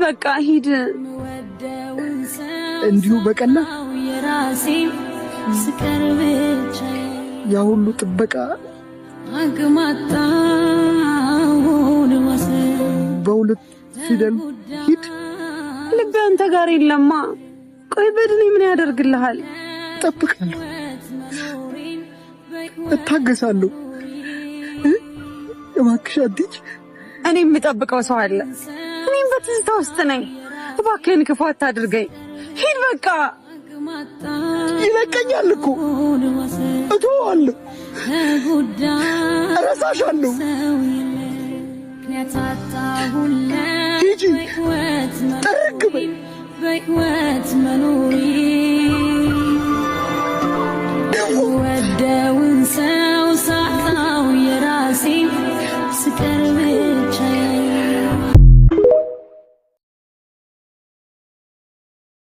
በቃ ሂድ። እንዲሁ በቀላ ያ ሁሉ ጥበቃ በሁለት ፊደል ሂድ። ልቤ አንተ ጋር የለማ። ቆይ በድኔ ምን ያደርግልሃል? እጠብቃለሁ፣ እታገሳለሁ። እባክሽ አትሂጂ። እኔ የምጠብቀው ሰው አለ። እኔም በትዝታ ውስጥ ነኝ። እባክህን ክፉ አታድርገኝ። ሂድ በቃ። ይለቀኛል እኮ እተዋለሁ፣ እረሳሻለሁ። ሂጂ፣ ጥርግ በይ።